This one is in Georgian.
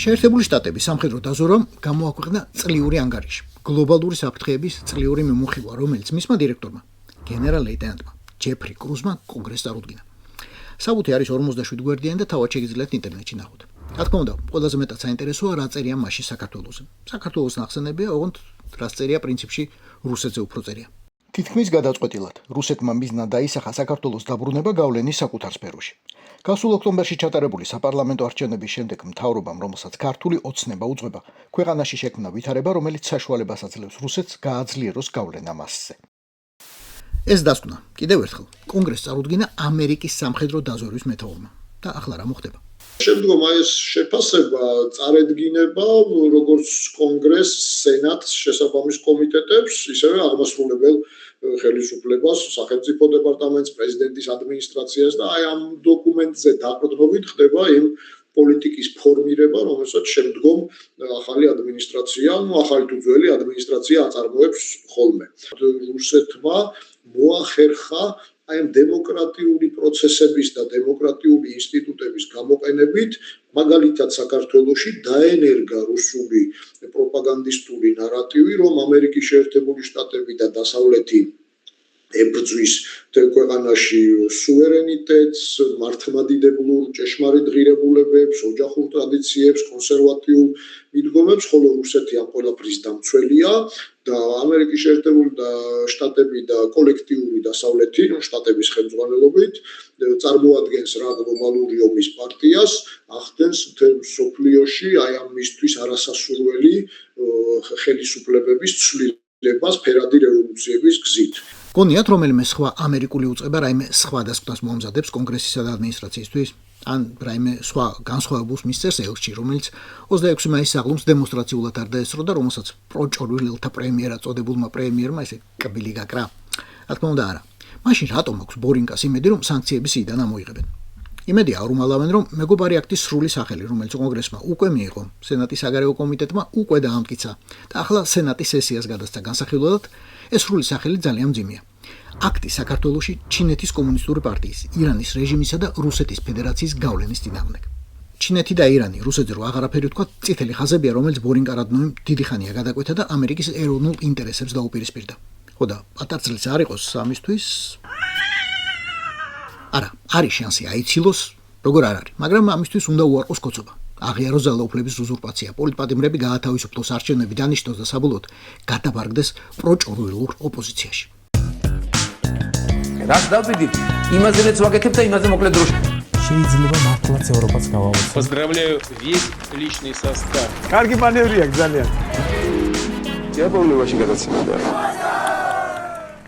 შეერთებული შტატების სამხედრო დაზვერვამ გამოაქვეყნა წლიური ანგარიში გლობალური საფრთხეების წლიური მიმოხილვა, რომელიც მისმა დირექტორმა, გენერალ-ლეიტენანტმა ჯეფრი კრუზმა კონგრესს წარუდგინა. საბუთი არის 47 გვერდიანი და თავად შეგიძლიათ ინტერნეტში ნახოთ. რა თქმა უნდა, ყველაზე მეტად საინტერესოა რა წერია მასში საქართველოზე. საქართველოს ნახსენებია, ოღონდ რაც წერია პრინციპში რუსეთზე უფრო წერია. თითქმის გადაწყვეტილად, რუსეთმა მიზნა დაისახა საქართველოს დაბრუნება გავლენის საკუთარ სფეროში. გასულ ოქტომბერში ჩატარებული საპარლამენტო არჩევნების შემდეგ მთავრობამ, რომელსაც ქართული ოცნება უძღვება, ქვეყანაში შექმნა ვითარება, რომელიც საშუალებას აძლევს რუსეთს გააძლიეროს გავლენა მასზე. ეს დასკვნა კიდევ ერთხელ კონგრესს წარუდგინა ამერიკის სამხედრო დაზვერვის მეთაურმა. და ახლა რა მოხდება? შემდგომ ეს შეფასება წარედგინება როგორც კონგრესს, სენატს, შესაბამის კომიტეტებს, ისევე აღმასრულებელ ხელისუფლებას, სახელმწიფო დეპარტამენტს, პრეზიდენტის ადმინისტრაციას და აი ამ დოკუმენტზე დაყრდნობით ხდება იმ პოლიტიკის ფორმირება, რომელსაც შემდგომ ახალი ადმინისტრაცია, ახალი თუ ძველი ადმინისტრაცია აწარმოებს ხოლმე. რუსეთმა მოახერხა აი ამ დემოკრატიული პროცესების და დემოკრატიული ინსტიტუტების გამოყენებით, მაგალითად საქართველოში დაენერგა რუსული პროპაგანდისტული ნარატივი, რომ ამერიკის შეერთებული შტატები და დასავლეთი ებრძვის ქვეყანაში სუვერენიტეტს, მართლმადიდებლურ ჭეშმარიტ ღირებულებებს, ოჯახურ ტრადიციებს, კონსერვატიულ მიდგომებს, ხოლო რუსეთი ამ ყველაფრის დამცველია და ამერიკის შეერთებული შტატები და კოლექტიური დასავლეთი, შტატების ხელმძღვანელობით წარმოადგენს რა გლობალური ომის პარტიას, ახდენს მთელ მსოფლიოში აი ამ მისთვის არასასურველი ხელისუფლებების ცვლილებას ფერადი რევოლუციების გზით. გონიათ რომელიმე სხვა ამერიკული უწყება რაიმე სხვა დასკვნას მოამზადებს კონგრესისა და ადმინისტრაციისთვის, ან რაიმე სხვა განსხვავებულს მისწერს ელჩი, რომელიც 26 მაისს აღლუმს დემონსტრაციულად არ დაესწრო და რომელსაც პროჭორვილელთა პრემიერად წოდებულმა პრემიერმა ესე კბილი გაკრა. რა თქმა უნდა არა. მაშინ რატომ აქვს ბორინკას იმედი, რომ სანქციების იიდან ამოიღებენ? იმედია აურმალავენ, რომ მეგობარი აქტის სრული სახელი, რომელიც კონგრესმა უკვე მიიღო, სენატის საგარეო კომიტეტმა უკვე დაამტკიცა და ახლა სენატის სესიას გადასცა განსახილველად, ეს სრული სახელი ძალიან მძიმეა. აქტი საქართველოში ჩინეთის კომუნისტური პარტიის, ირანის რეჟიმისა და რუსეთის ფედერაციის გავლენის წინააღმდეგ. ჩინეთი და ირანი რუსეთზე რო აღარაფერი თქვა, წითელი ხაზებია, რომელიც ბორინკა რადნოიმ დიდი ხანია გადაკვეთა და ამერიკის ეროვნულ ინტერესებს დაუპირისპირდა. ხო და პატარწლიც არ იყოს ამისთვის. არა, არის შანსი აიცილოს, როგორ არ არის, მაგრამ ამისთვის უნდა უარყოს კოცობა. აღიაროს ძალაუფლების უზურპაცია, პოლიტპატიმრები გაათავისუფლოს, არჩევნები დანიშნოს და საბოლოოდ გადაბარგდეს პროჭორვილურ ოპოზიციაში. რაც დავდივით, იმაზეც ვაკეთებ და იმაზე მოკლედ დროში. შეიძლება მართლაც ევროპაც გავავოთ. Поздравляю весь личный состав. კარგი მანევრია ძალიან. Я помню, очень გადაცემოდა.